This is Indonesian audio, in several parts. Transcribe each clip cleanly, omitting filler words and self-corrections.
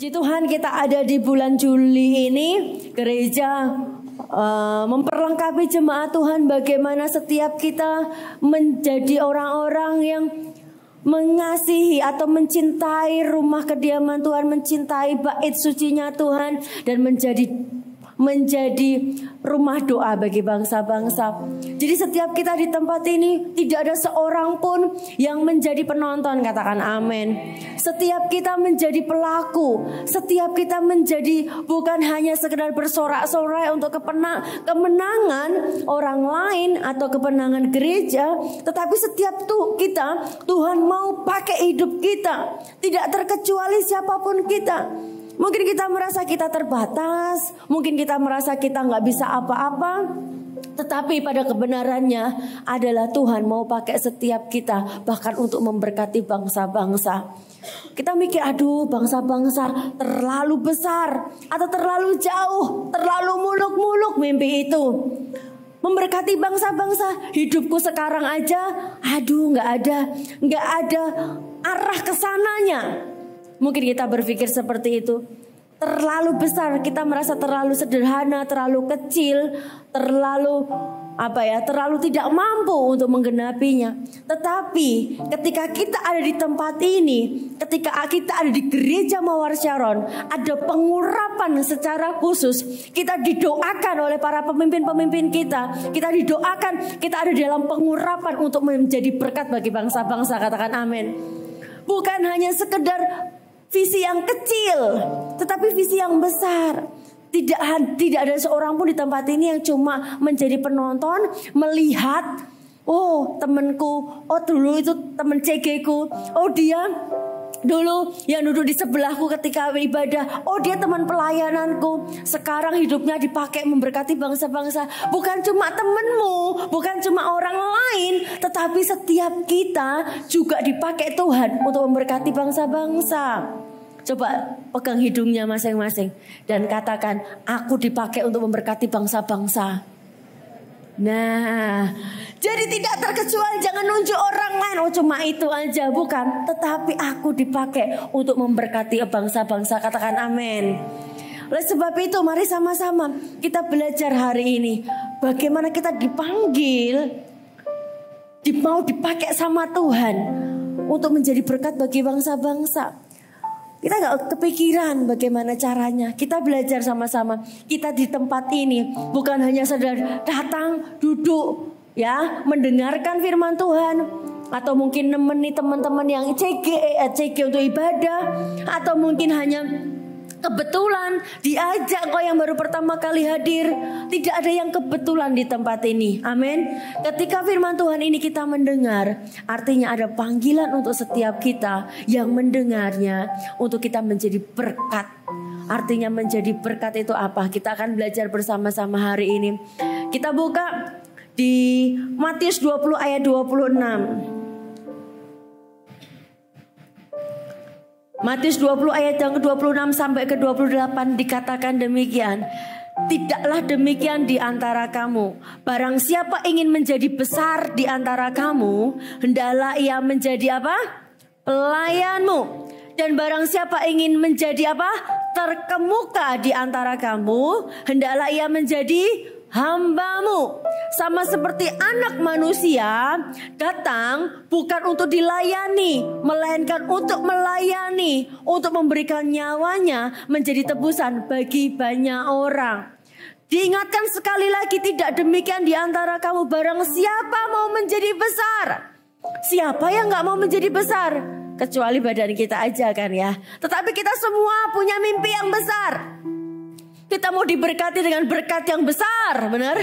Puji Tuhan, kita ada di bulan Juli ini. Gereja memperlengkapi jemaat Tuhan bagaimana setiap kita menjadi orang-orang yang mengasihi atau mencintai rumah kediaman Tuhan, mencintai bait sucinya Tuhan, dan menjadi rumah doa bagi bangsa-bangsa. Jadi setiap kita di tempat ini tidak ada seorang pun yang menjadi penonton, katakan amin. Setiap kita menjadi pelaku, setiap kita menjadi bukan hanya sekedar bersorak-sorai untuk kemenangan orang lain atau kemenangan gereja, tetapi setiap kita Tuhan mau pakai hidup kita, tidak terkecuali siapapun kita. Mungkin kita merasa kita terbatas, mungkin kita merasa kita nggak bisa apa-apa, tetapi pada kebenarannya adalah Tuhan mau pakai setiap kita, bahkan untuk memberkati bangsa-bangsa. Kita mikir, aduh bangsa-bangsa terlalu besar atau terlalu jauh, terlalu muluk-muluk mimpi itu. Memberkati bangsa-bangsa, hidupku sekarang aja, aduh nggak ada arah kesananya. Mungkin kita berpikir seperti itu. Terlalu besar, kita merasa terlalu sederhana, terlalu kecil, terlalu tidak mampu untuk menggenapinya. Tetapi ketika kita ada di tempat ini, ketika kita ada di gereja Mawar Sharon, ada pengurapan secara khusus. Kita didoakan oleh para pemimpin-pemimpin kita. Kita didoakan, kita ada dalam pengurapan untuk menjadi berkat bagi bangsa-bangsa, katakan amin. Bukan hanya sekedar visi yang kecil, tetapi visi yang besar. Tidak ada seorang pun di tempat ini yang cuma menjadi penonton, melihat, oh temanku, oh dulu itu teman CG ku, oh dia dulu yang duduk di sebelahku ketika ibadah, oh dia teman pelayananku. Sekarang hidupnya dipakai memberkati bangsa-bangsa. Bukan cuma temanmu, bukan cuma orang lain, tetapi setiap kita juga dipakai Tuhan untuk memberkati bangsa-bangsa. Coba pegang hidungnya masing-masing dan katakan, aku dipakai untuk memberkati bangsa-bangsa. Nah, jadi tidak terkecuali, jangan nunjuk orang lain, oh cuma itu aja, bukan. Tetapi aku dipakai untuk memberkati bangsa-bangsa, katakan amin. Oleh sebab itu mari sama-sama kita belajar hari ini bagaimana kita dipanggil, mau dipakai sama Tuhan untuk menjadi berkat bagi bangsa-bangsa. Kita gak kepikiran bagaimana caranya. Kita belajar sama-sama. Kita di tempat ini bukan hanya sekedar datang, duduk, ya, mendengarkan firman Tuhan, atau mungkin nemeni teman-teman yang CG untuk ibadah, atau mungkin hanya kebetulan diajak kok yang baru pertama kali hadir. Tidak ada yang kebetulan di tempat ini. Amin. Ketika firman Tuhan ini kita mendengar, artinya ada panggilan untuk setiap kita yang mendengarnya untuk kita menjadi berkat. Artinya menjadi berkat itu apa? Kita akan belajar bersama-sama hari ini. Kita buka di Matius 20 ayat 26. Matius 20 ayat yang ke-26 sampai ke-28 dikatakan demikian. Tidaklah demikian di antara kamu. Barang siapa ingin menjadi besar di antara kamu, hendaklah ia menjadi apa? Pelayanmu. Dan barang siapa ingin menjadi apa? Terkemuka di antara kamu, hendaklah ia menjadi hambamu. Sama seperti anak manusia datang bukan untuk dilayani, melainkan untuk melayani, untuk memberikan nyawanya menjadi tebusan bagi banyak orang. Diingatkan sekali lagi, tidak demikian di antara kamu. Barang siapa mau menjadi besar. Siapa yang gak mau menjadi besar? Kecuali badan kita aja kan ya. Tetapi kita semua punya mimpi yang besar. Kita mau diberkati dengan berkat yang besar, benar?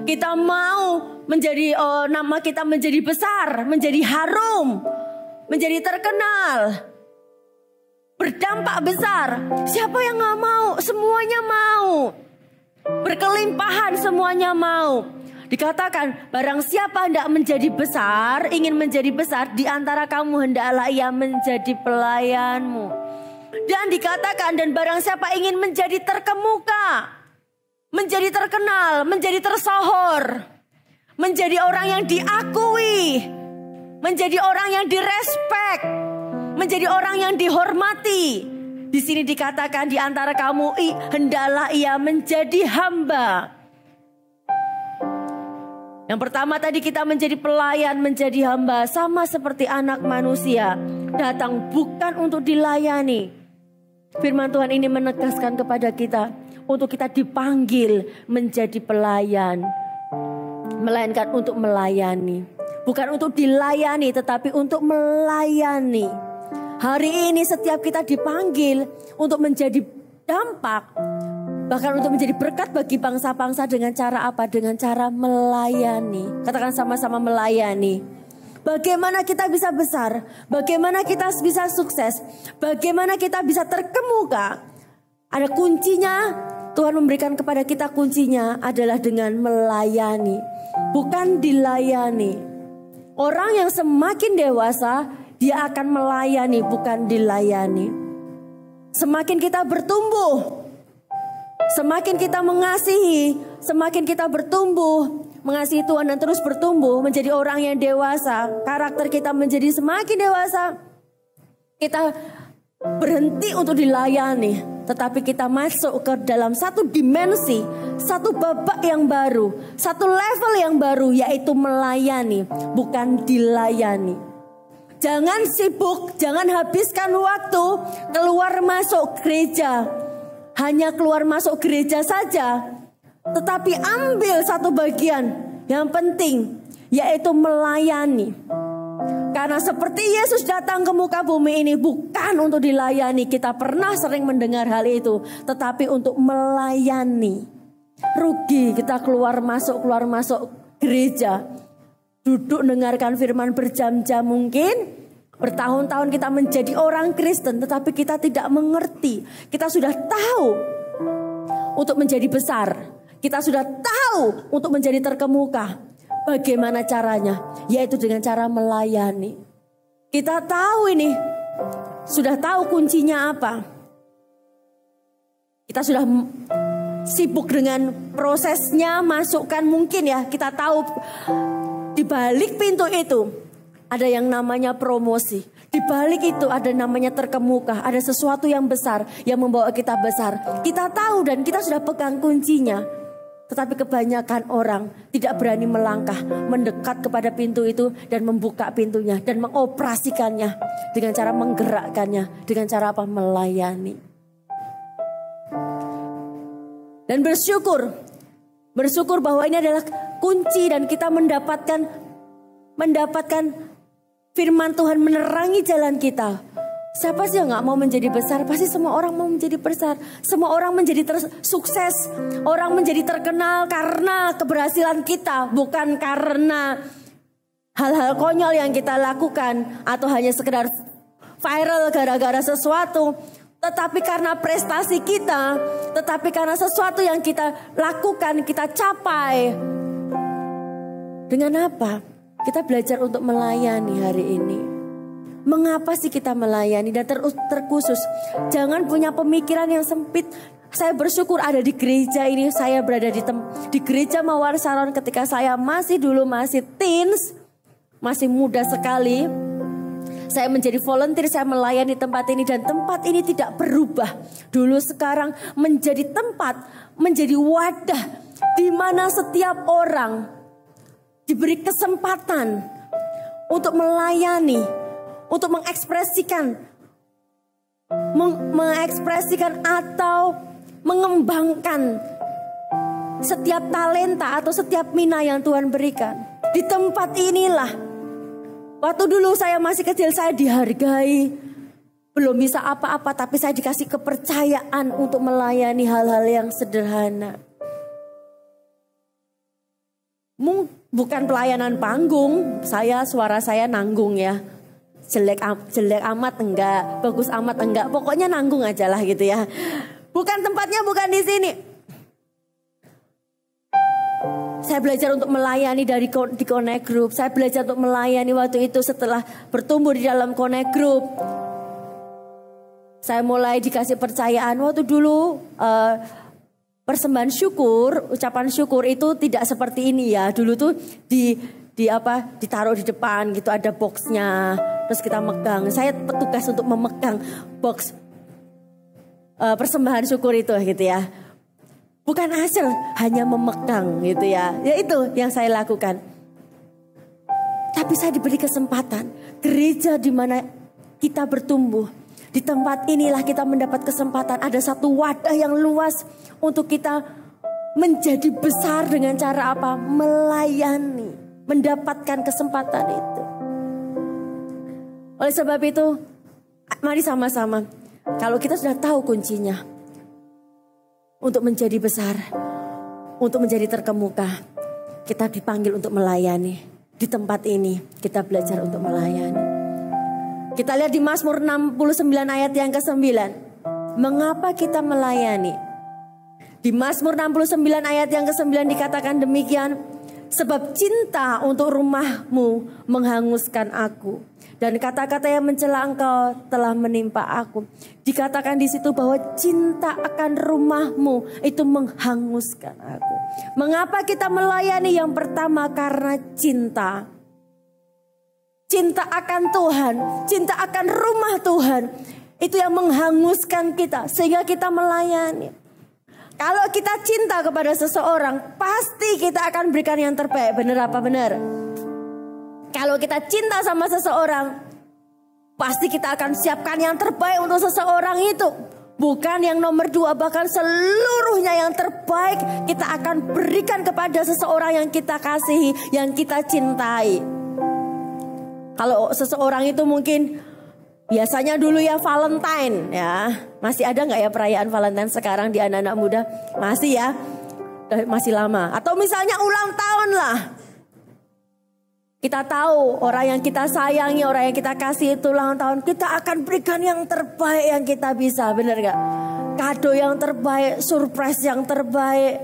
Kita mau menjadi nama kita menjadi besar, menjadi harum, menjadi terkenal, berdampak besar. Siapa yang gak mau? Semuanya mau. Berkelimpahan semuanya mau. Dikatakan, barang siapa hendak menjadi besar, ingin menjadi besar, di antara kamu hendaklah ia menjadi pelayanmu. Dan dikatakan, dan barang siapa ingin menjadi terkemuka, menjadi terkenal, menjadi tersohor, menjadi orang yang diakui, menjadi orang yang direspek, menjadi orang yang dihormati, Di sini dikatakan di antara kamu hendaklah ia menjadi hamba. Yang pertama tadi kita menjadi pelayan, menjadi hamba. Sama seperti anak manusia. Datang bukan untuk dilayani. Firman Tuhan ini menegaskan kepada kita. Untuk kita dipanggil menjadi pelayan. Melainkan untuk melayani. Bukan untuk dilayani tetapi untuk melayani. Hari ini setiap kita dipanggil untuk menjadi dampak. Bahkan untuk menjadi berkat bagi bangsa-bangsa dengan cara apa? Dengan cara melayani. Katakan sama-sama melayani. Bagaimana kita bisa besar? Bagaimana kita bisa sukses? Bagaimana kita bisa terkemuka? Ada kuncinya. Tuhan memberikan kepada kita kuncinya adalah dengan melayani. Bukan dilayani. Orang yang semakin dewasa, dia akan melayani, bukan dilayani. Semakin kita bertumbuh, semakin kita mengasihi, semakin kita bertumbuh, mengasihi Tuhan dan terus bertumbuh menjadi orang yang dewasa. Karakter kita menjadi semakin dewasa. Kita berhenti untuk dilayani, tetapi kita masuk ke dalam satu dimensi, satu babak yang baru, satu level yang baru, yaitu melayani, bukan dilayani. Jangan sibuk, jangan habiskan waktu keluar masuk gereja. Hanya keluar masuk gereja saja. Tetapi ambil satu bagian yang penting, yaitu melayani. Karena seperti Yesus datang ke muka bumi ini bukan untuk dilayani. Kita pernah sering mendengar hal itu. Tetapi untuk melayani. Rugi kita keluar masuk gereja. Duduk dengarkan firman berjam-jam mungkin. Bertahun-tahun kita menjadi orang Kristen, tetapi kita tidak mengerti. Kita sudah tahu untuk menjadi besar. Kita sudah tahu untuk menjadi terkemuka. Bagaimana caranya? Yaitu dengan cara melayani. Kita tahu ini. Sudah tahu kuncinya apa. Kita sudah sibuk dengan prosesnya, masukkan mungkin ya. Kita tahu di balik pintu itu ada yang namanya promosi. Di balik itu ada namanya terkemuka. Ada sesuatu yang besar yang membawa kita besar. Kita tahu dan kita sudah pegang kuncinya. Tetapi kebanyakan orang tidak berani melangkah, mendekat kepada pintu itu dan membuka pintunya dan mengoperasikannya dengan cara menggerakkannya, dengan cara apa? Melayani. Dan bersyukur bahwa ini adalah kunci dan kita mendapatkan firman Tuhan menerangi jalan kita. Siapa sih yang gak mau menjadi besar? Pasti semua orang mau menjadi besar. Semua orang menjadi sukses. Orang menjadi terkenal karena keberhasilan kita. Bukan karena hal-hal konyol yang kita lakukan. Atau hanya sekedar viral gara-gara sesuatu. Tetapi karena prestasi kita. Tetapi karena sesuatu yang kita lakukan, kita capai. Dengan apa? Kita belajar untuk melayani hari ini. Mengapa sih kita melayani dan terkhusus? Jangan punya pemikiran yang sempit. Saya bersyukur ada di gereja ini. Saya berada di gereja Mawar Saron ketika saya masih teens. Masih muda sekali. Saya menjadi volunteer, saya melayani tempat ini. Dan tempat ini tidak berubah. Dulu sekarang menjadi tempat, menjadi wadah. Di mana setiap orang diberi kesempatan untuk melayani. Untuk mengekspresikan atau mengembangkan setiap talenta atau setiap mina yang Tuhan berikan. Di tempat inilah, waktu dulu saya masih kecil saya dihargai. Belum bisa apa-apa tapi saya dikasih kepercayaan untuk melayani hal-hal yang sederhana. Bukan pelayanan panggung, suara saya nanggung ya. Jelek amat enggak, bagus amat enggak, pokoknya nanggung aja lah gitu ya. Bukan tempatnya, bukan di sini. Saya belajar untuk melayani di Connect Group. Saya belajar untuk melayani waktu itu setelah bertumbuh di dalam Connect Group. Saya mulai dikasih percayaan waktu dulu. Persembahan syukur, ucapan syukur itu tidak seperti ini ya. Dulu tuh ditaruh di depan gitu, ada boxnya. Terus kita megang. Saya petugas untuk memegang box. persembahan syukur itu gitu ya. Bukan hasil, hanya memegang gitu ya. Ya itu yang saya lakukan. Tapi saya diberi kesempatan, gereja di mana kita bertumbuh. Di tempat inilah kita mendapat kesempatan, ada satu wadah yang luas untuk kita menjadi besar dengan cara apa? Melayani, mendapatkan kesempatan itu. Oleh sebab itu, mari sama-sama, kalau kita sudah tahu kuncinya untuk menjadi besar, untuk menjadi terkemuka, kita dipanggil untuk melayani. Di tempat ini kita belajar untuk melayani. Kita lihat di Mazmur 69 ayat yang ke-9. Mengapa kita melayani? Di Mazmur 69 ayat yang ke-9 dikatakan demikian. Sebab cinta untuk rumahmu menghanguskan aku. Dan kata-kata yang mencela engkau telah menimpa aku. Dikatakan di situ bahwa cinta akan rumahmu itu menghanguskan aku. Mengapa kita melayani? Yang pertama karena cinta. Cinta akan Tuhan, cinta akan rumah Tuhan. Itu yang menghanguskan kita sehingga kita melayani. Kalau kita cinta kepada seseorang, pasti kita akan berikan yang terbaik. Benar apa benar? Kalau kita cinta sama seseorang, pasti kita akan siapkan yang terbaik untuk seseorang itu. Bukan yang nomor 2, bahkan seluruhnya yang terbaik kita akan berikan kepada seseorang yang kita kasihi, yang kita cintai. Kalau seseorang itu mungkin biasanya dulu ya Valentine ya. Masih ada nggak ya perayaan Valentine sekarang di anak-anak muda? Masih ya, masih lama. Atau misalnya ulang tahun lah. Kita tahu orang yang kita sayangi, orang yang kita kasih itu ulang tahun. Kita akan berikan yang terbaik yang kita bisa, benar gak? Kado yang terbaik, surprise yang terbaik,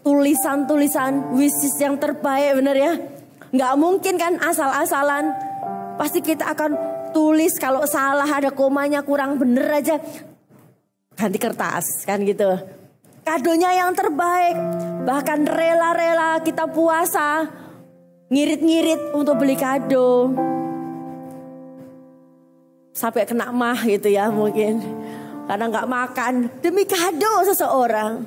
tulisan-tulisan wishes yang terbaik, benar ya? Gak mungkin kan asal-asalan. Pasti kita akan tulis, kalau salah ada komanya kurang bener aja, ganti kertas kan gitu. Kadonya yang terbaik. Bahkan rela-rela kita puasa, ngirit-ngirit untuk beli kado. Sampai kena mah gitu ya mungkin. Karena gak makan demi kado seseorang.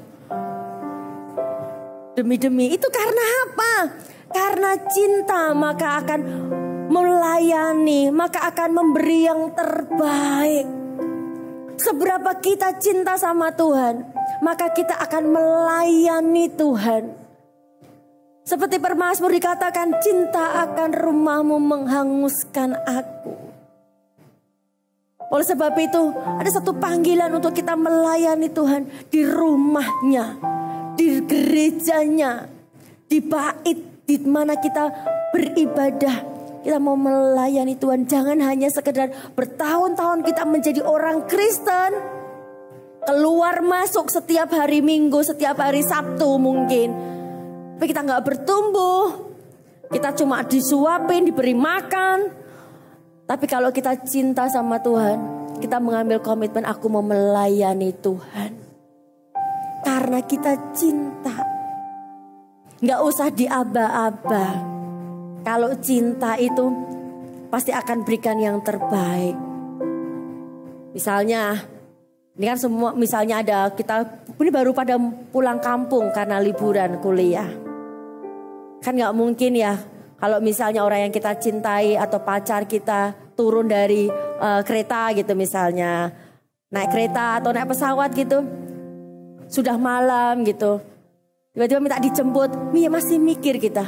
Demi-demi. Itu karena apa? Karena cinta maka akan melayani. Maka akan memberi yang terbaik. Seberapa kita cinta sama Tuhan, maka kita akan melayani Tuhan. Seperti permazmur dikatakan, cinta akan rumahmu menghanguskan aku. Oleh sebab itu ada satu panggilan untuk kita melayani Tuhan di rumahnya, di gerejanya, di bait di mana kita beribadah. Kita mau melayani Tuhan. Jangan hanya sekedar bertahun-tahun kita menjadi orang Kristen, keluar masuk setiap hari Minggu, setiap hari Sabtu mungkin. Tapi kita gak bertumbuh. Kita cuma disuapin, diberi makan. Tapi kalau kita cinta sama Tuhan, kita mengambil komitmen, aku mau melayani Tuhan. Karena kita cinta. Gak usah diaba-aba. Kalau cinta itu pasti akan berikan yang terbaik. Misalnya, ini kan semua, misalnya ada kita, ini baru pada pulang kampung karena liburan kuliah. Kan gak mungkin ya kalau misalnya orang yang kita cintai atau pacar kita turun dari kereta gitu misalnya. Naik kereta atau naik pesawat gitu. Sudah malam gitu. Tiba-tiba minta dijemput. Masih mikir kita.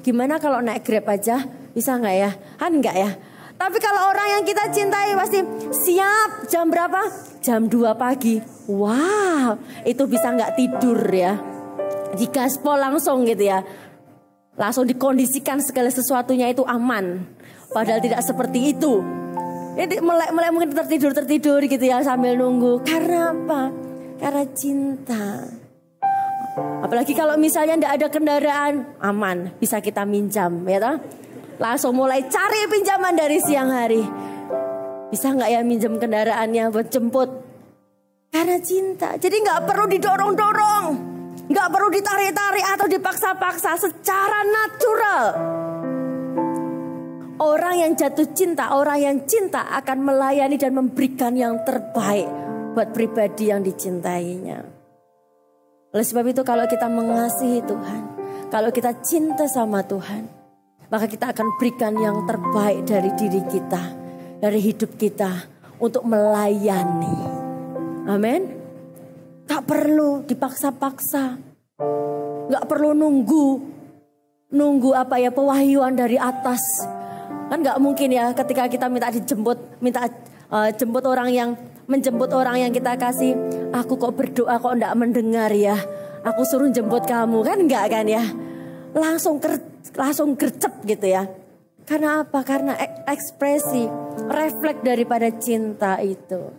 Gimana kalau naik Grab aja? Bisa gak ya? Kan enggak ya? Tapi kalau orang yang kita cintai pasti siap jam berapa? Jam 2 pagi. Wow, itu bisa gak tidur ya. Digaspol langsung gitu ya. Langsung dikondisikan segala sesuatunya itu aman. Padahal tidak seperti itu. Jadi mulai mungkin tertidur gitu ya sambil nunggu. Karena apa? Karena cinta. Apalagi kalau misalnya tidak ada kendaraan, aman, bisa kita minjam ya toh? Langsung mulai cari pinjaman dari siang hari. Bisa nggak ya minjem kendaraannya buat jemput? Karena cinta. Jadi nggak perlu didorong-dorong. Gak perlu ditarik-tarik atau dipaksa-paksa, secara natural. Orang yang jatuh cinta, orang yang cinta akan melayani dan memberikan yang terbaik buat pribadi yang dicintainya. Oleh sebab itu kalau kita mengasihi Tuhan, kalau kita cinta sama Tuhan, maka kita akan berikan yang terbaik dari diri kita, dari hidup kita untuk melayani. Amin. Gak perlu dipaksa-paksa. Gak perlu nunggu pewahyuan dari atas. Kan gak mungkin ya ketika kita menjemput orang yang kita kasih. Aku kok berdoa kok gak mendengar ya. Aku suruh jemput kamu, kan enggak kan ya. Langsung gercep gitu ya. Karena apa? Karena ekspresi, refleks daripada cinta itu.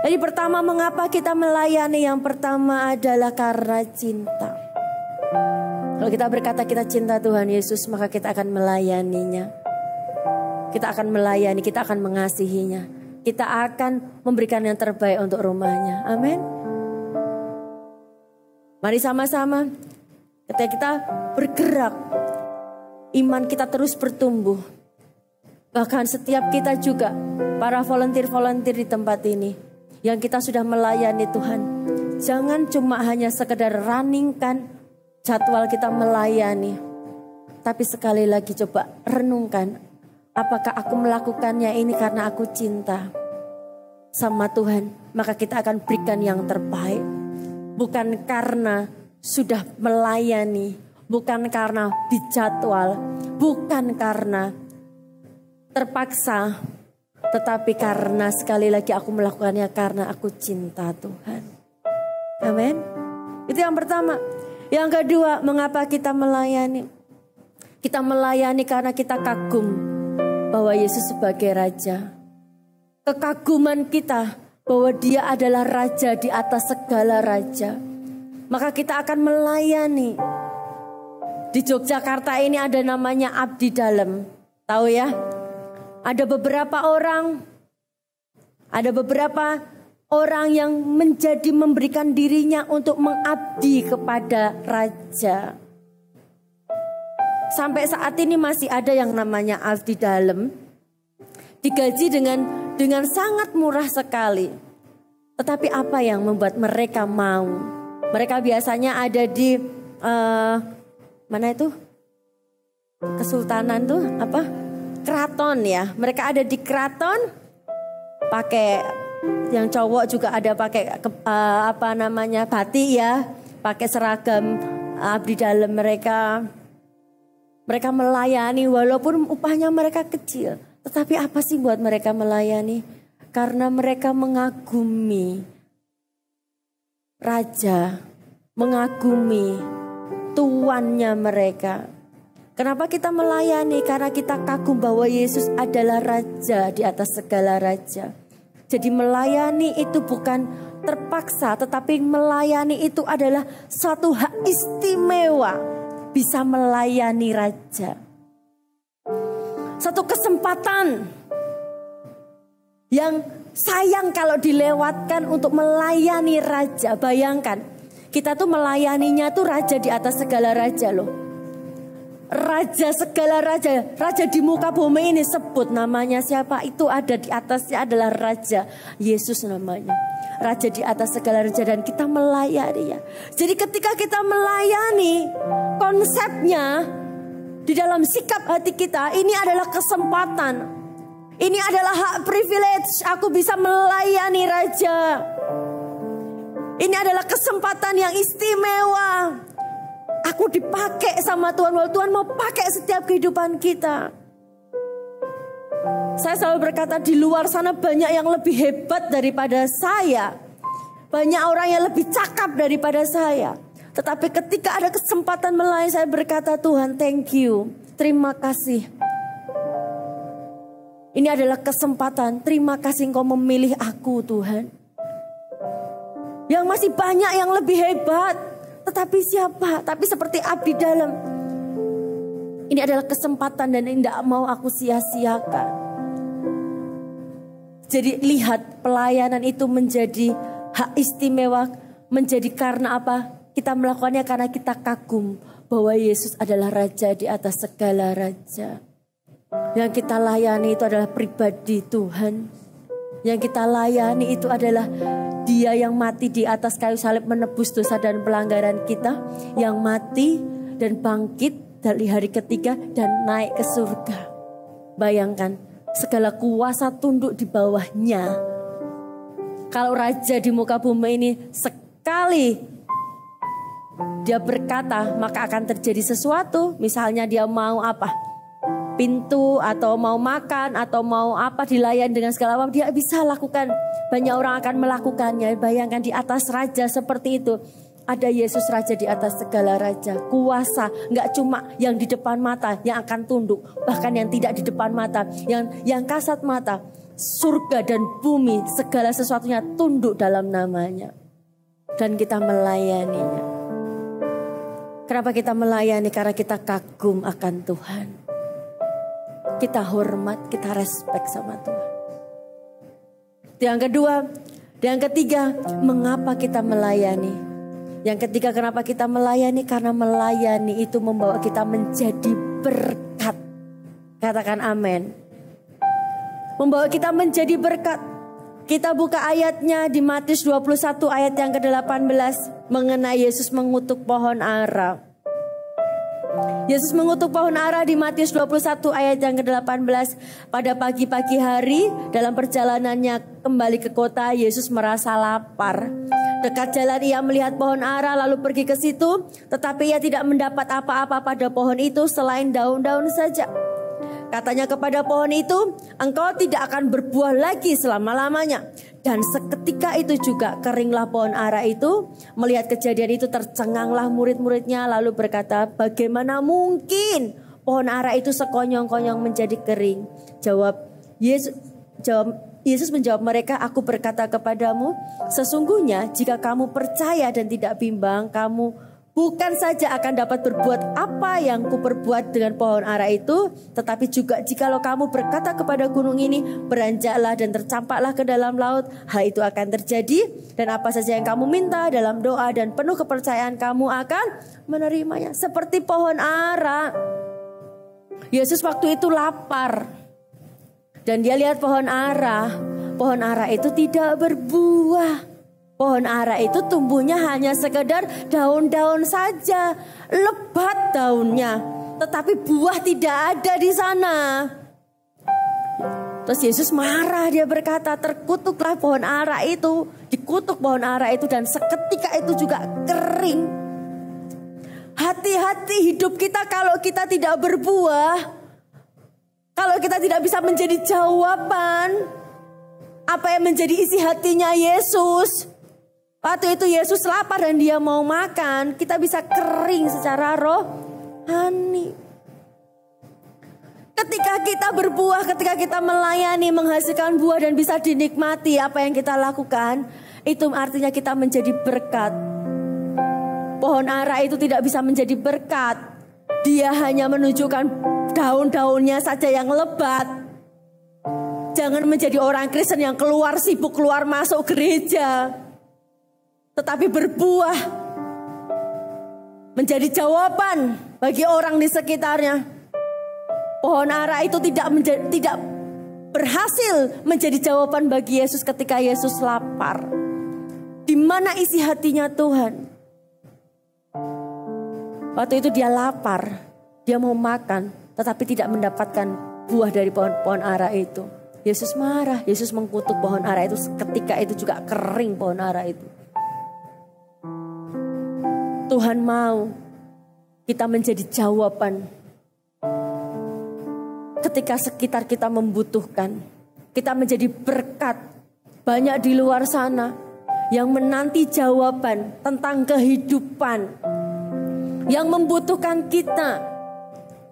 Jadi pertama, mengapa kita melayani? Yang pertama adalah karena cinta. Kalau kita berkata kita cinta Tuhan Yesus, maka kita akan melayaninya. Kita akan melayani, kita akan mengasihinya. Kita akan memberikan yang terbaik untuk rumahnya. Amin. Mari sama-sama ketika kita bergerak, iman kita terus bertumbuh. Bahkan setiap kita juga, para volunteer-volunteer di tempat ini, yang kita sudah melayani Tuhan. Jangan cuma hanya sekedar runningkan jadwal kita melayani. Tapi sekali lagi coba renungkan, apakah aku melakukannya ini karena aku cinta sama Tuhan? Maka kita akan berikan yang terbaik. Bukan karena sudah melayani, bukan karena dijadwal, bukan karena terpaksa, tetapi karena sekali lagi aku melakukannya karena aku cinta Tuhan. Amin. Itu yang pertama. Yang kedua, mengapa kita melayani? Kita melayani karena kita kagum bahwa Yesus sebagai Raja. Kekaguman kita bahwa Dia adalah Raja di atas segala raja. Maka kita akan melayani. Di Yogyakarta ini ada namanya abdi dalam. Tahu ya? Ada beberapa orang yang memberikan dirinya untuk mengabdi kepada Raja. Sampai saat ini masih ada yang namanya abdi dalam. Digaji dengan sangat murah sekali. Tetapi apa yang membuat mereka mau? Mereka biasanya ada di mana itu? Kesultanan tuh apa? Keraton ya. Mereka ada di keraton, pakai yang cowok juga ada pakai batik ya, pakai seragam abdi dalam mereka. Mereka melayani walaupun upahnya mereka kecil. Tetapi apa sih buat mereka melayani? Karena mereka mengagumi Raja, mengagumi tuannya mereka. Kenapa kita melayani? Karena kita kagum bahwa Yesus adalah Raja di atas segala raja. Jadi melayani itu bukan terpaksa, tetapi melayani itu adalah satu hak istimewa. Bisa melayani Raja. Satu kesempatan yang sayang kalau dilewatkan untuk melayani Raja. Bayangkan, kita tuh melayaninya tuh Raja di atas segala raja loh. Raja segala raja, Raja di muka bumi ini, sebut namanya siapa, itu ada di atasnya adalah Raja Yesus namanya. Raja di atas segala raja, dan kita melayani ya. Jadi ketika kita melayani, konsepnya di dalam sikap hati kita, ini adalah kesempatan. Ini adalah hak privilege, aku bisa melayani Raja. Ini adalah kesempatan yang istimewa. Aku dipakai sama Tuhan, bahwa Tuhan mau pakai setiap kehidupan kita. Saya selalu berkata, di luar sana banyak yang lebih hebat daripada saya. Banyak orang yang lebih cakap daripada saya. Tetapi ketika ada kesempatan melayani, saya berkata, Tuhan thank you, terima kasih. Ini adalah kesempatan, terima kasih Engkau memilih aku Tuhan. Yang masih banyak yang lebih hebat. Tetapi siapa? Tapi seperti abdi dalam. Ini adalah kesempatan dan tidak mau aku sia-siakan. Jadi lihat, pelayanan itu menjadi hak istimewa. Menjadi karena apa? Kita melakukannya karena kita kagum bahwa Yesus adalah Raja di atas segala raja. Yang kita layani itu adalah pribadi Tuhan. Yang kita layani itu adalah Dia yang mati di atas kayu salib menebus dosa dan pelanggaran kita, yang mati dan bangkit dari hari ketiga dan naik ke surga. Bayangkan, segala kuasa tunduk di bawahnya. Kalau raja di muka bumi ini sekali dia berkata, maka akan terjadi sesuatu. Misalnya dia mau apa? Pintu atau mau makan atau mau apa dilayan dengan segala apa, dia bisa lakukan. Banyak orang akan melakukannya. Bayangkan di atas raja seperti itu. Ada Yesus Raja di atas segala raja. Kuasa gak cuma yang di depan mata yang akan tunduk, bahkan yang tidak di depan mata, yang kasat mata. Surga dan bumi segala sesuatunya tunduk dalam namanya. Dan kita melayaninya. Kenapa kita melayani? Karena kita kagum akan Tuhan. Kita hormat, kita respect sama Tuhan. Yang kedua, yang ketiga, mengapa kita melayani? Yang ketiga, kenapa kita melayani? Karena melayani itu membawa kita menjadi berkat. Katakan amin. Membawa kita menjadi berkat. Kita buka ayatnya di Matius 21 ayat yang ke-18 mengenai Yesus mengutuk pohon ara. Yesus mengutuk pohon ara di Matius 21 ayat yang ke-18. Pada pagi-pagi hari dalam perjalanannya kembali ke kota, Yesus merasa lapar. Dekat jalan ia melihat pohon ara lalu pergi ke situ. Tetapi ia tidak mendapat apa-apa pada pohon itu selain daun-daun saja. Katanya kepada pohon itu, engkau tidak akan berbuah lagi selama-lamanya. Dan seketika itu juga keringlah pohon ara itu. Melihat kejadian itu tercenganglah murid-muridnya lalu berkata, bagaimana mungkin pohon ara itu sekonyong-konyong menjadi kering? Yesus menjawab mereka, aku berkata kepadamu, sesungguhnya jika kamu percaya dan tidak bimbang, kamu bukan saja akan dapat berbuat apa yang kuperbuat dengan pohon ara itu, tetapi juga jikalau kamu berkata kepada gunung ini, beranjaklah dan tercampaklah ke dalam laut, hal itu akan terjadi. Dan apa saja yang kamu minta dalam doa dan penuh kepercayaan, kamu akan menerimanya. Seperti pohon ara. Yesus waktu itu lapar. Dan dia lihat pohon ara. Pohon ara itu tidak berbuah. Pohon ara itu tumbuhnya hanya sekedar daun-daun saja, lebat daunnya, tetapi buah tidak ada di sana. Terus Yesus marah, dia berkata, terkutuklah pohon ara itu, dikutuk pohon ara itu dan seketika itu juga kering. Hati-hati hidup kita kalau kita tidak berbuah, kalau kita tidak bisa menjadi jawaban apa yang menjadi isi hatinya Yesus. Waktu itu Yesus lapar dan dia mau makan, kita bisa kering secara rohani. Ketika kita berbuah, ketika kita melayani, menghasilkan buah dan bisa dinikmati apa yang kita lakukan, itu artinya kita menjadi berkat. Pohon ara itu tidak bisa menjadi berkat. Dia hanya menunjukkan daun-daunnya saja yang lebat. Jangan menjadi orang Kristen yang keluar sibuk keluar masuk gereja, tetapi berbuah menjadi jawaban bagi orang di sekitarnya. Pohon ara itu tidak berhasil menjadi jawaban bagi Yesus ketika Yesus lapar. Di mana isi hatinya Tuhan? Waktu itu dia lapar, dia mau makan, tetapi tidak mendapatkan buah dari pohon ara itu. Yesus marah, Yesus mengutuk pohon ara itu. Ketika itu juga kering pohon ara itu. Tuhan mau kita menjadi jawaban ketika sekitar kita membutuhkan. Kita menjadi berkat. Banyak di luar sana yang menanti jawaban tentang kehidupan, yang membutuhkan kita.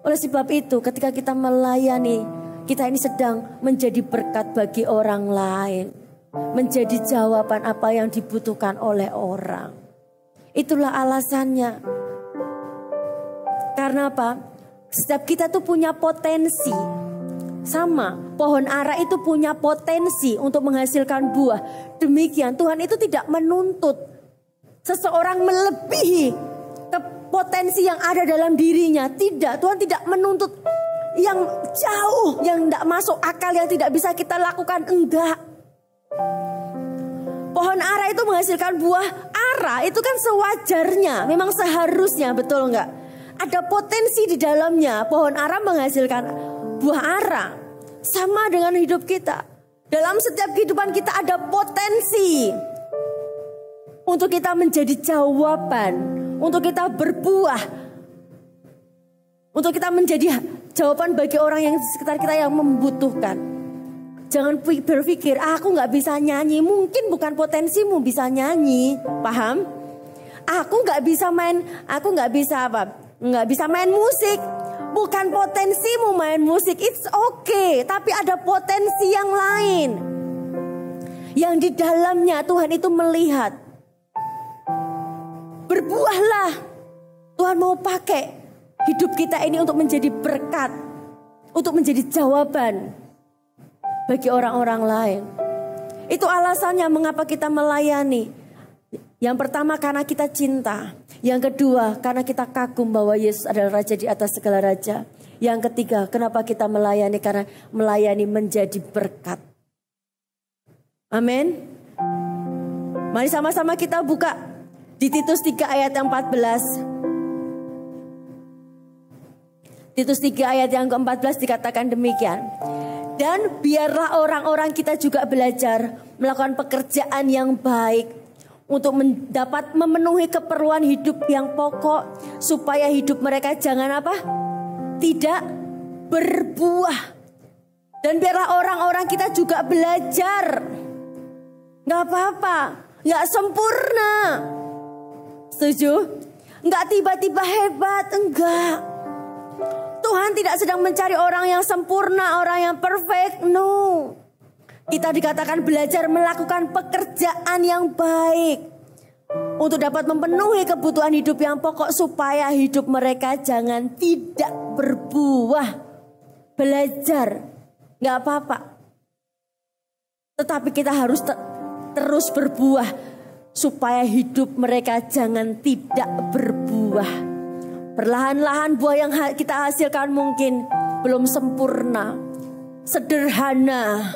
Oleh sebab itu ketika kita melayani, kita ini sedang menjadi berkat bagi orang lain. Menjadi jawaban apa yang dibutuhkan oleh orang. Itulah alasannya. Karena apa? Setiap kita tuh punya potensi. Sama, pohon ara itu punya potensi untuk menghasilkan buah. Demikian Tuhan itu tidak menuntut seseorang melebihi potensi yang ada dalam dirinya. Tidak, Tuhan tidak menuntut yang jauh, yang tidak masuk akal, yang tidak bisa kita lakukan. Enggak. Pohon ara itu menghasilkan buah ara, itu kan sewajarnya, memang seharusnya, betul nggak? Ada potensi di dalamnya, pohon ara menghasilkan buah ara. Sama dengan hidup kita. Dalam setiap kehidupan kita ada potensi untuk kita menjadi jawaban, untuk kita berbuah, untuk kita menjadi jawaban bagi orang yang di sekitar kita yang membutuhkan. Jangan berpikir, aku gak bisa nyanyi. Mungkin bukan potensimu bisa nyanyi, paham? Aku gak bisa main, aku gak bisa apa? Gak bisa main musik. Bukan potensimu main musik, it's okay. Tapi ada potensi yang lain, yang di dalamnya Tuhan itu melihat. Berbuahlah. Tuhan mau pakai hidup kita ini untuk menjadi berkat, untuk menjadi jawaban bagi orang-orang lain. Itu alasannya mengapa kita melayani. Yang pertama karena kita cinta. Yang kedua karena kita kagum bahwa Yesus adalah Raja di atas segala raja. Yang ketiga kenapa kita melayani, karena melayani menjadi berkat. Amin. Mari sama-sama kita buka di Titus 3 ayat yang 14. Titus 3 ayat yang ke-14 dikatakan demikian. Dan biarlah orang-orang kita juga belajar melakukan pekerjaan yang baik untuk dapat memenuhi keperluan hidup yang pokok, supaya hidup mereka jangan apa? Tidak berbuah. Dan biarlah orang-orang kita juga belajar. Gak apa-apa, gak sempurna. Setuju? Gak tiba-tiba hebat, enggak. Tuhan tidak sedang mencari orang yang sempurna, orang yang perfect. No. Kita dikatakan belajar melakukan pekerjaan yang baik untuk dapat memenuhi kebutuhan hidup yang pokok, supaya hidup mereka jangan tidak berbuah. Belajar, gak apa-apa. Tetapi kita harus terus berbuah, supaya hidup mereka jangan tidak berbuah. Perlahan-lahan buah yang kita hasilkan mungkin belum sempurna, sederhana,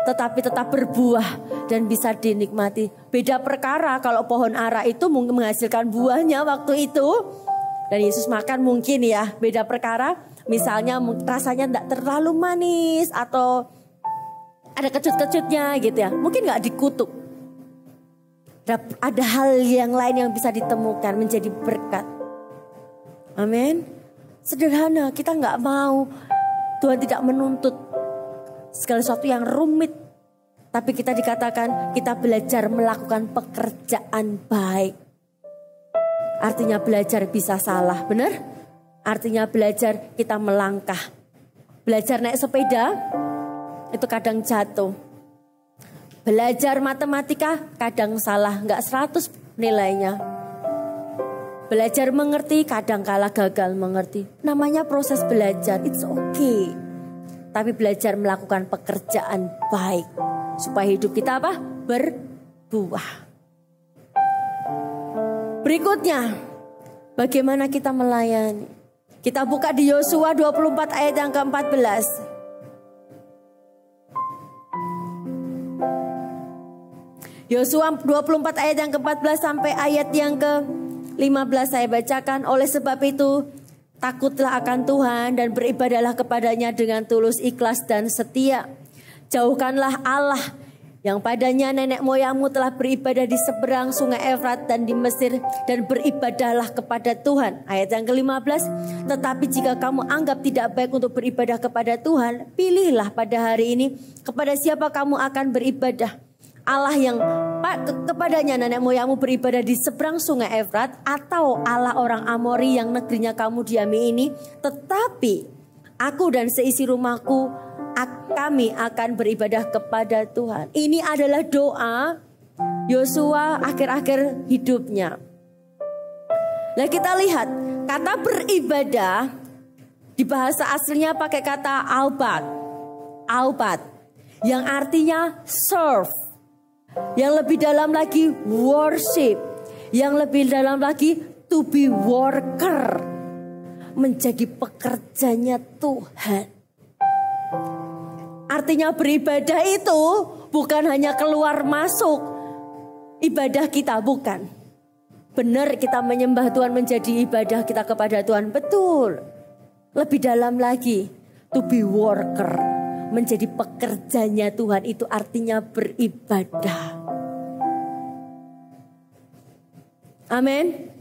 tetapi tetap berbuah dan bisa dinikmati. Beda perkara kalau pohon ara itu mungkin menghasilkan buahnya waktu itu, dan Yesus makan mungkin ya. Beda perkara, misalnya rasanya tidak terlalu manis atau ada kecut-kecutnya gitu ya. Mungkin gak dikutuk. Ada hal yang lain yang bisa ditemukan menjadi berkat. Amin. Sederhana, kita gak mau. Tuhan tidak menuntut segala sesuatu yang rumit. Tapi kita dikatakan kita belajar melakukan pekerjaan baik. Artinya belajar bisa salah, benar? Artinya belajar kita melangkah. Belajar naik sepeda, itu kadang jatuh. Belajar matematika kadang salah, gak 100 nilainya. Belajar mengerti, kadang kala gagal mengerti. Namanya proses belajar, it's okay. Tapi belajar melakukan pekerjaan baik, supaya hidup kita apa? Berbuah. Berikutnya, bagaimana kita melayani? Kita buka di Yosua 24 ayat yang ke-14. Yosua 24 ayat yang ke-14 sampai ayat yang ke-15 saya bacakan. Oleh sebab itu, takutlah akan Tuhan dan beribadahlah kepadanya dengan tulus, ikhlas dan setia. Jauhkanlah Allah yang padanya nenek moyangmu telah beribadah di seberang sungai Efrat dan di Mesir, dan beribadahlah kepada Tuhan. Ayat yang ke-15, tetapi jika kamu anggap tidak baik untuk beribadah kepada Tuhan, pilihlah pada hari ini kepada siapa kamu akan beribadah. Allah yang kepadanya nenek moyangmu beribadah di seberang sungai Efrat, atau Allah orang Amori yang negerinya kamu diami ini. Tetapi aku dan seisi rumahku, kami akan beribadah kepada Tuhan. Ini adalah doa Yosua akhir-akhir hidupnya. Nah, kita lihat kata beribadah di bahasa aslinya pakai kata albat, yang artinya serve. Yang lebih dalam lagi worship. Yang lebih dalam lagi to be worker. Menjadi pekerjanya Tuhan. Artinya beribadah itu bukan hanya keluar masuk. ibadah kita, bukan. Benar kita menyembah Tuhan menjadi ibadah kita kepada Tuhan, betul. Lebih dalam lagi, to be worker, menjadi pekerjanya Tuhan, itu artinya beribadah. Amin.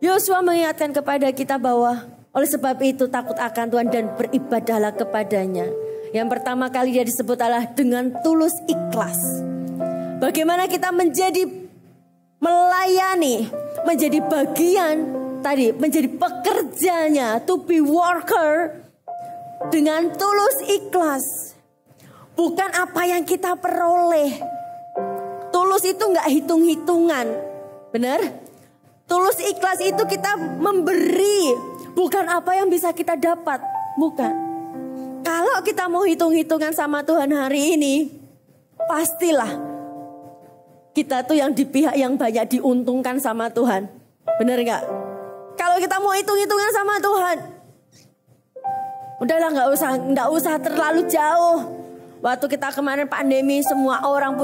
Yosua mengingatkan kepada kita bahwa oleh sebab itu takut akan Tuhan dan beribadahlah kepadanya. Yang pertama kali dia disebut adalah dengan tulus ikhlas. Bagaimana kita melayani, menjadi bagian tadi, menjadi pekerjanya, to be worker dengan tulus ikhlas. Bukan apa yang kita peroleh. Tulus itu nggak hitung-hitungan, benar? Tulus ikhlas itu kita memberi, bukan apa yang bisa kita dapat, bukan. Kalau kita mau hitung-hitungan sama Tuhan hari ini, pastilah kita tuh yang di pihak yang banyak diuntungkan sama Tuhan, benar nggak? Kalau kita mau hitung-hitungan sama Tuhan, udahlah nggak usah terlalu jauh. Waktu kita kemarin pandemi, semua orang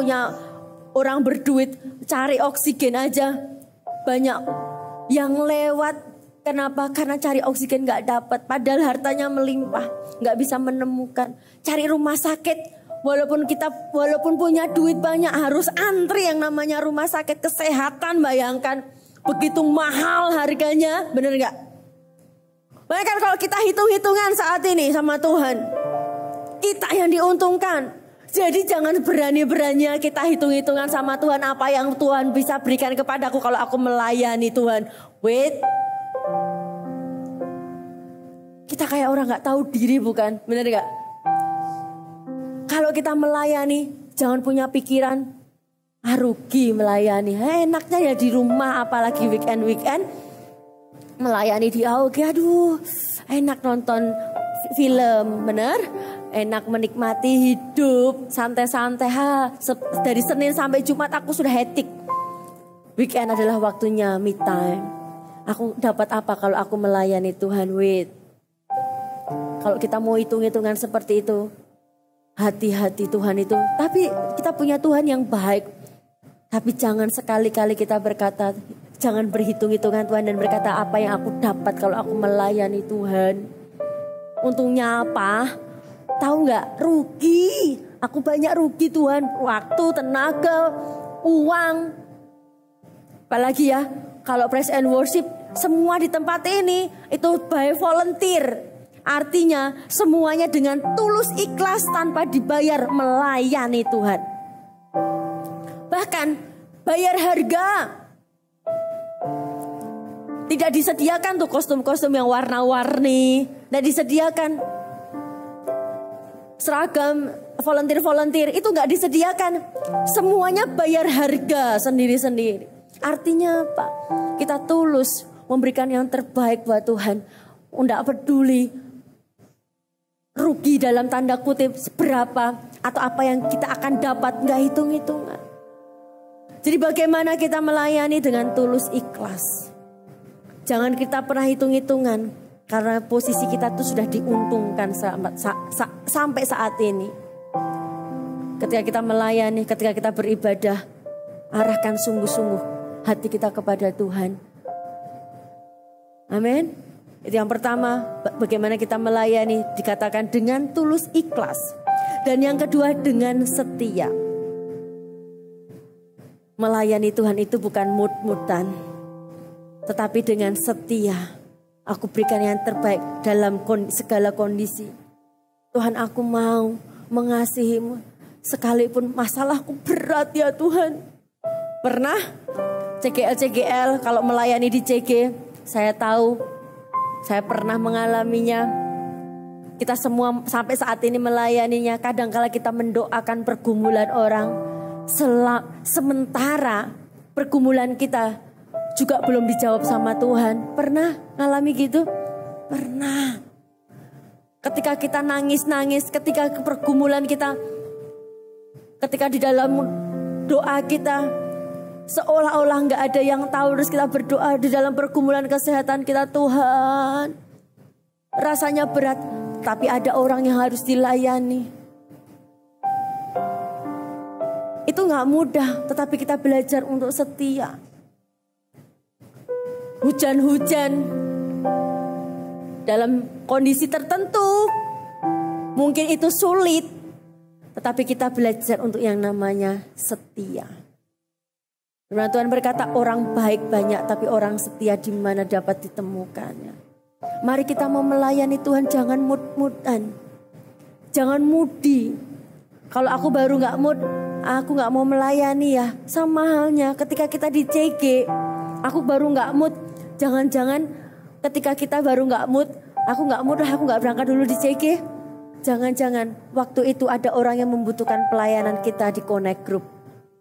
berduit cari oksigen aja. Banyak yang lewat. Kenapa? Karena cari oksigen gak dapat. Padahal hartanya melimpah, gak bisa menemukan. Cari rumah sakit, walaupun punya duit banyak, harus antri yang namanya rumah sakit kesehatan. Bayangkan, begitu mahal harganya, bener gak? Bayangkan kalau kita hitung-hitungan saat ini sama Tuhan, kita yang diuntungkan. Jadi jangan berani-beraninya kita hitung-hitungan sama Tuhan, apa yang Tuhan bisa berikan kepadaku kalau aku melayani Tuhan. Wait. Kita kayak orang gak tahu diri, bukan? Bener gak? Kalau kita melayani, jangan punya pikiran, rugi melayani. Enaknya ya di rumah, apalagi weekend. Melayani di AOG, aduh enak nonton film, bener? Enak menikmati hidup, santai-santai. Dari Senin sampai Jumat aku sudah hektik. Weekend adalah waktunya me time. Aku dapat apa kalau aku melayani Tuhan? Wait. Kalau kita mau hitung-hitungan seperti itu, hati-hati Tuhan itu. Tapi kita punya Tuhan yang baik. Tapi jangan sekali-kali kita berkata, jangan berhitung-hitungan Tuhan dan berkata apa yang aku dapat kalau aku melayani Tuhan. Untungnya apa? Tahu nggak? Rugi. Aku banyak rugi Tuhan. Waktu, tenaga, uang. Apalagi ya, kalau praise and worship, semua di tempat ini itu by volunteer. Artinya semuanya dengan tulus ikhlas tanpa dibayar, melayani Tuhan. Bahkan bayar harga. Tidak disediakan tuh kostum-kostum yang warna-warni. Tidak disediakan. Seragam volunteer itu nggak disediakan. Semuanya bayar harga sendiri-sendiri. Artinya apa? Kita tulus memberikan yang terbaik buat Tuhan. Nggak peduli rugi dalam tanda kutip seberapa atau apa yang kita akan dapat, nggak hitung-hitungan. Jadi bagaimana kita melayani dengan tulus ikhlas. Jangan kita pernah hitung-hitungan. Karena posisi kita tuh sudah diuntungkan sampai saat ini. Ketika kita melayani, ketika kita beribadah, arahkan sungguh-sungguh hati kita kepada Tuhan. Amin. Itu yang pertama, bagaimana kita melayani, dikatakan dengan tulus ikhlas. Dan yang kedua, dengan setia. Melayani Tuhan itu bukan mut-mutan, tetapi dengan setia. Aku berikan yang terbaik dalam segala kondisi. Tuhan, aku mau mengasihimu. Sekalipun masalahku berat ya Tuhan. Pernah CGL kalau melayani di CG, saya tahu, saya pernah mengalaminya. Kita semua sampai saat ini melayaninya. Kadang-kala kita mendoakan pergumulan orang. Sementara pergumulan kita juga belum dijawab sama Tuhan. Pernah ngalami gitu? Pernah. Ketika kita nangis-nangis, ketika pergumulan kita, ketika di dalam doa kita seolah-olah gak ada yang tahu, terus kita berdoa di dalam pergumulan kesehatan kita, Tuhan, rasanya berat, tapi ada orang yang harus dilayani. Itu gak mudah, tetapi kita belajar untuk setia. Hujan-hujan dalam kondisi tertentu mungkin itu sulit, tetapi kita belajar untuk yang namanya setia. Firman Tuhan berkata, orang baik banyak, tapi orang setia di mana dapat ditemukannya. Mari kita mau melayani Tuhan, jangan mood-moodan, jangan moody. Kalau aku baru gak mood, aku gak mau melayani ya. Sama halnya ketika kita di CG, aku baru gak mood. Jangan-jangan ketika kita baru gak mood, aku gak berangkat dulu di CG. Jangan-jangan waktu itu ada orang yang membutuhkan pelayanan kita di Connect Group.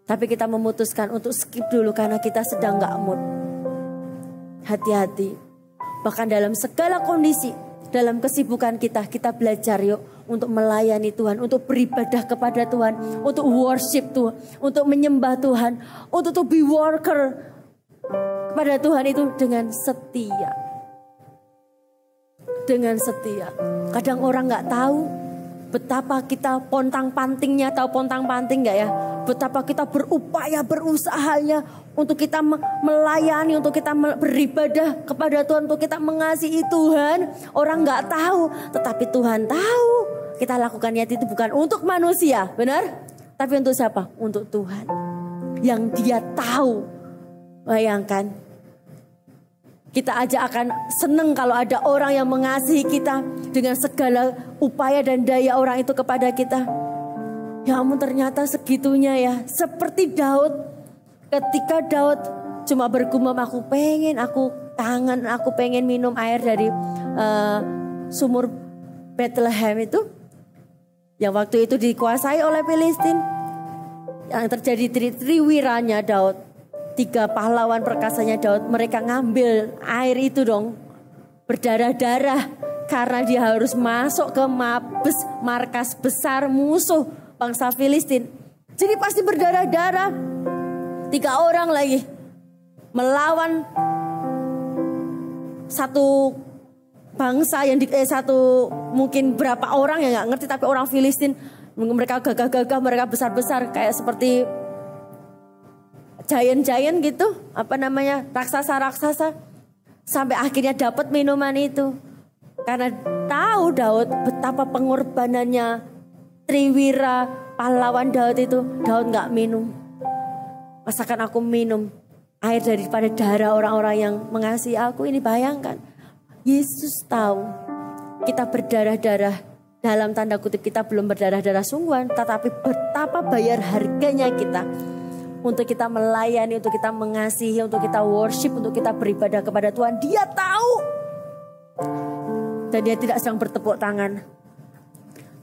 Tapi kita memutuskan untuk skip dulu karena kita sedang gak mood. Hati-hati. Bahkan dalam segala kondisi, dalam kesibukan kita belajar yuk untuk melayani Tuhan, untuk beribadah kepada Tuhan, untuk worship Tuhan, untuk menyembah Tuhan, untuk to be worker kepada Tuhan itu dengan setia. Dengan setia. Kadang orang gak tahu betapa kita pontang-pantingnya, tahu pontang-panting gak ya? Betapa kita berupaya, berusahanya untuk kita melayani, untuk kita beribadah kepada Tuhan, untuk kita mengasihi Tuhan. Orang gak tahu, tetapi Tuhan tahu. Kita lakukan niat itu bukan untuk manusia, benar? Tapi untuk siapa? Untuk Tuhan. Yang Dia tahu. Bayangkan, kita aja akan seneng kalau ada orang yang mengasihi kita dengan segala upaya dan daya orang itu kepada kita. Ya ampun, ternyata segitunya ya. Seperti Daud, ketika Daud cuma bergumam, aku pengen minum air dari sumur Bethlehem itu, yang waktu itu dikuasai oleh Filistin. Yang terjadi triwiranya Daud, 3 pahlawan perkasanya Daud, mereka ngambil air itu dong, berdarah-darah karena dia harus masuk ke Mabes, markas besar musuh bangsa Filistin. Jadi pasti berdarah-darah. 3 orang lagi melawan satu bangsa yang satu mungkin berapa orang yang nggak ngerti, tapi orang Filistin. Mereka gagah-gagah, mereka besar-besar kayak seperti giant gitu, raksasa-raksasa. Sampai akhirnya dapat minuman itu. Karena tahu Daud betapa pengorbanannya triwira pahlawan Daud itu, Daud gak minum. Masakan aku minum air daripada darah orang-orang yang mengasihi aku. Ini bayangkan, Yesus tahu kita berdarah-darah. Dalam tanda kutip kita belum berdarah-darah sungguhan, tetapi betapa bayar harganya kita untuk kita melayani, untuk kita mengasihi, untuk kita worship, untuk kita beribadah kepada Tuhan. Dia tahu. Dan dia tidak sedang bertepuk tangan.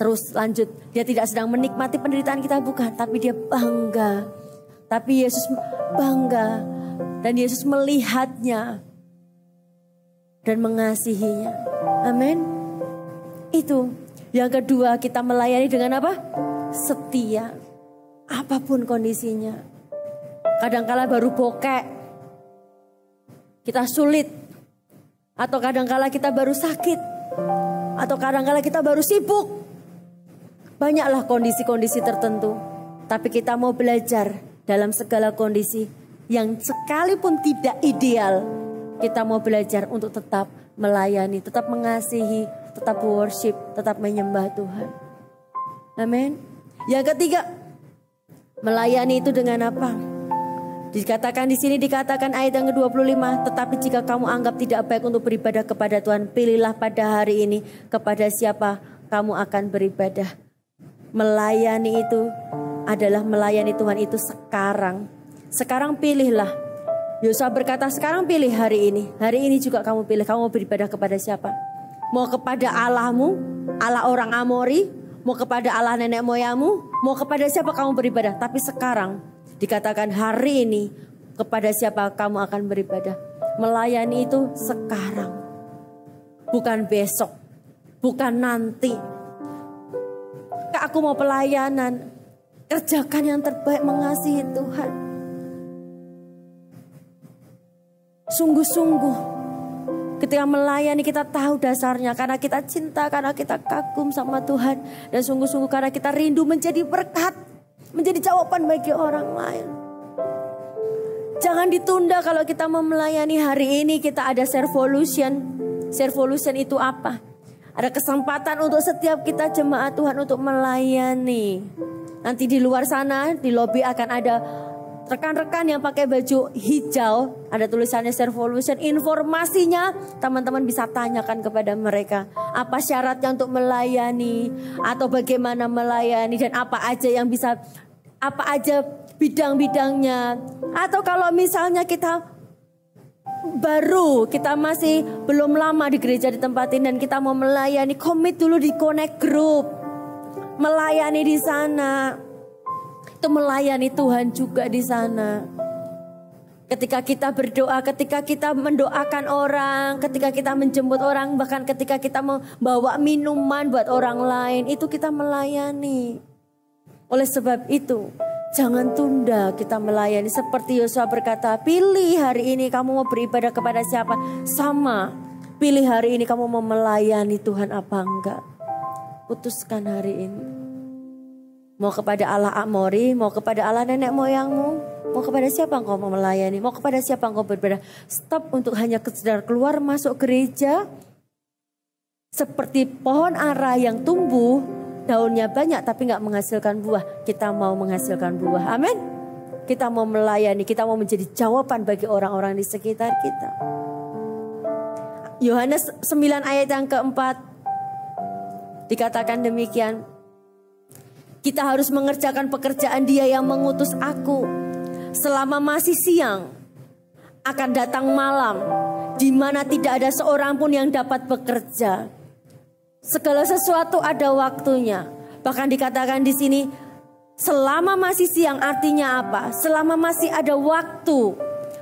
Terus lanjut. Dia tidak sedang menikmati penderitaan kita, bukan. Tapi dia bangga. Tapi Yesus bangga. Dan Yesus melihatnya. Dan mengasihinya. Amin. Itu. Yang kedua, kita melayani dengan apa? Setia. Apapun kondisinya. Kadangkala baru bokek, kita sulit. Atau kadangkala kita baru sakit. Atau kadangkala kita baru sibuk. Banyaklah kondisi-kondisi tertentu. Tapi kita mau belajar dalam segala kondisi yang sekalipun tidak ideal. Kita mau belajar untuk tetap melayani, tetap mengasihi, tetap worship, tetap menyembah Tuhan. Amin. Yang ketiga, melayani itu dengan apa? Dikatakan di sini, dikatakan ayat yang ke-25, tetapi jika kamu anggap tidak baik untuk beribadah kepada Tuhan, pilihlah pada hari ini kepada siapa kamu akan beribadah. Melayani itu adalah melayani Tuhan itu sekarang. Sekarang pilihlah. Yosua berkata, sekarang pilih hari ini. Hari ini juga kamu pilih, kamu mau beribadah kepada siapa? Mau kepada Allahmu, Allah orang Amori, mau kepada Allah nenek moyangmu, mau kepada siapa kamu beribadah? Tapi sekarang dikatakan hari ini kepada siapa kamu akan beribadah. Melayani itu sekarang, bukan besok, bukan nanti. Kak, aku mau pelayanan, kerjakan yang terbaik, mengasihi Tuhan. Sungguh-sungguh. Ketika melayani kita tahu dasarnya karena kita cinta, karena kita kagum sama Tuhan. Dan sungguh-sungguh karena kita rindu menjadi berkat. menjadi jawaban bagi orang lain. Jangan ditunda kalau kita mau melayani. Hari ini kita ada Servolution. Servolution itu apa? Ada kesempatan untuk setiap kita jemaat Tuhan untuk melayani. Nanti di luar sana, di lobi akan ada rekan-rekan yang pakai baju hijau. Ada tulisannya Servolution. Informasinya teman-teman bisa tanyakan kepada mereka. Apa syaratnya untuk melayani? Atau bagaimana melayani? Dan apa aja yang bisa, apa aja bidang-bidangnya. Atau kalau misalnya kita baru, kita masih belum lama di gereja di tempat ini dan kita mau melayani, komit dulu di Connect Group. Melayani di sana. Itu melayani Tuhan juga di sana. Ketika kita berdoa, ketika kita mendoakan orang, ketika kita menjemput orang, bahkan ketika kita membawa minuman buat orang lain, itu kita melayani. Oleh sebab itu, jangan tunda kita melayani. Seperti Yosua berkata, pilih hari ini kamu mau beribadah kepada siapa. Sama, pilih hari ini kamu mau melayani Tuhan apa enggak. Putuskan hari ini. Mau kepada Allah Amori, mau kepada Allah nenek moyangmu, mau kepada siapa engkau mau melayani, mau kepada siapa engkau beribadah. Stop untuk hanya sekedar keluar masuk gereja. Seperti pohon ara yang tumbuh, daunnya banyak tapi gak menghasilkan buah. Kita mau menghasilkan buah. Amin. Kita mau melayani. Kita mau menjadi jawaban bagi orang-orang di sekitar kita. Yohanes 9 ayat yang keempat dikatakan demikian. Kita harus mengerjakan pekerjaan Dia yang mengutus aku. Selama masih siang akan datang malam di mana tidak ada seorang pun yang dapat bekerja. Segala sesuatu ada waktunya. Bahkan dikatakan di sini, selama masih siang artinya apa? Selama masih ada waktu,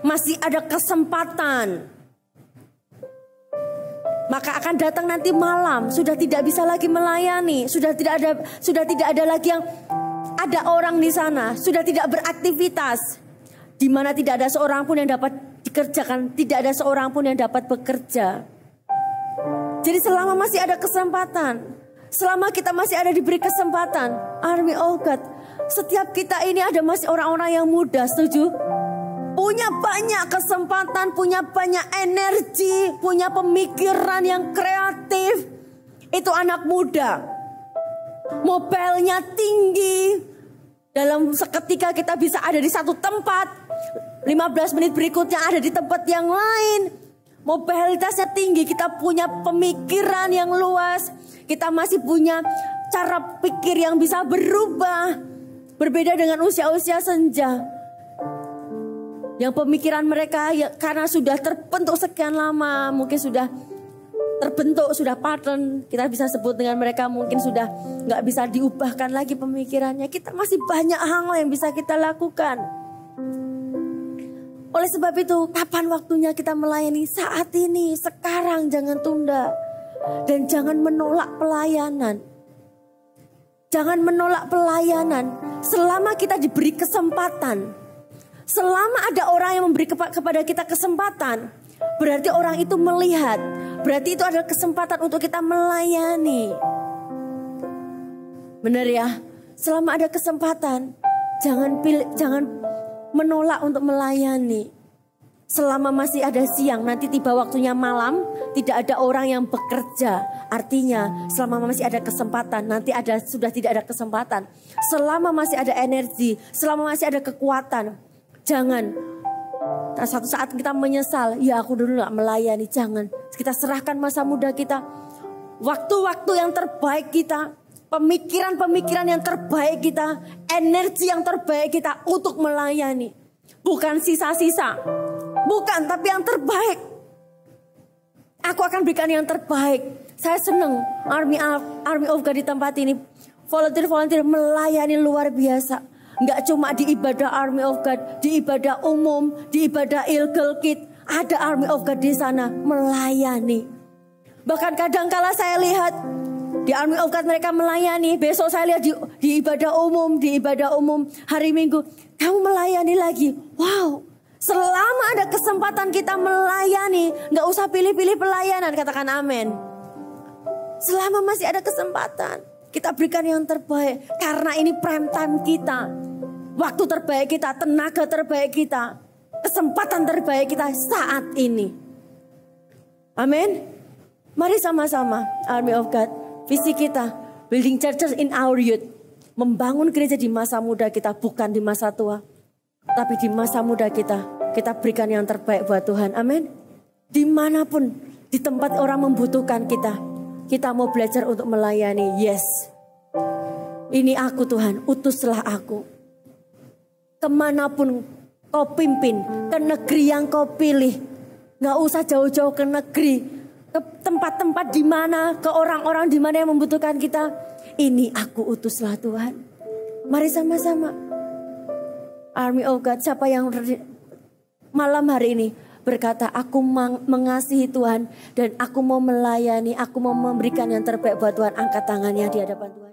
masih ada kesempatan. Maka akan datang nanti malam, sudah tidak bisa lagi melayani, sudah tidak ada lagi yang ada orang di sana, sudah tidak beraktivitas, di mana tidak ada seorang pun yang dapat dikerjakan, tidak ada seorang pun yang dapat bekerja. Jadi selama masih ada kesempatan, selama kita masih ada diberi kesempatan, Army of God, setiap kita ini ada masih orang-orang yang muda, setuju? Punya banyak kesempatan, punya banyak energi, punya pemikiran yang kreatif. Itu anak muda. Mobilnya tinggi. Dalam seketika kita bisa ada di satu tempat. 15 menit berikutnya ada di tempat yang lain. Mobilitasnya tinggi, kita punya pemikiran yang luas. Kita masih punya cara pikir yang bisa berubah. Berbeda dengan usia-usia senja. Yang pemikiran mereka ya, karena sudah terbentuk sekian lama, mungkin sudah terbentuk, sudah pattern. Kita bisa sebut dengan mereka mungkin sudah gak bisa diubahkan lagi pemikirannya. Kita masih banyak hal yang bisa kita lakukan. Oleh sebab itu, kapan waktunya kita melayani? Saat ini, sekarang, jangan tunda. Dan jangan menolak pelayanan. Jangan menolak pelayanan selama kita diberi kesempatan. Selama ada orang yang memberi kepada kita kesempatan, berarti orang itu melihat. Berarti itu adalah kesempatan untuk kita melayani. Benar ya? Selama ada kesempatan, jangan menolak untuk melayani. Selama masih ada siang, nanti tiba waktunya malam, tidak ada orang yang bekerja. Artinya selama masih ada kesempatan, nanti sudah tidak ada kesempatan. Selama masih ada energi, selama masih ada kekuatan, jangan satu saat kita menyesal, ya aku dulu gak melayani. Jangan, kita serahkan masa muda kita, waktu-waktu yang terbaik kita, pemikiran-pemikiran yang terbaik kita, energi yang terbaik kita untuk melayani. Bukan sisa-sisa, bukan, tapi yang terbaik. Aku akan berikan yang terbaik. Saya senang Army of God di tempat ini, volunteer melayani luar biasa. Enggak cuma di ibadah Army of God, di ibadah umum, di ibadah Ilgel Kit, ada Army of God di sana melayani. Bahkan kadang kala saya lihat di Army of God mereka melayani, besok saya lihat di ibadah umum hari Minggu, kamu melayani lagi. Wow, selama ada kesempatan kita melayani, enggak usah pilih-pilih pelayanan, katakan amin. Selama masih ada kesempatan. Kita berikan yang terbaik. Karena ini prime time kita. Waktu terbaik kita, tenaga terbaik kita. Kesempatan terbaik kita saat ini. Amin. Mari sama-sama Army of God. Visi kita, building churches in our youth. Membangun gereja di masa muda kita, bukan di masa tua. Tapi di masa muda kita berikan yang terbaik buat Tuhan. Amin. Dimanapun, di tempat orang membutuhkan kita mau belajar untuk melayani. Yes. Ini aku Tuhan, utuslah aku. Kemanapun kau pimpin, ke negeri yang kau pilih. Gak usah jauh-jauh ke negeri. Ke tempat-tempat di mana, ke orang-orang di mana yang membutuhkan kita. Ini aku utuslah Tuhan. Mari sama-sama. Army of God, siapa yang malam hari ini berkata, aku mengasihi Tuhan dan aku mau melayani, aku mau memberikan yang terbaik buat Tuhan. Angkat tangannya di hadapan Tuhan.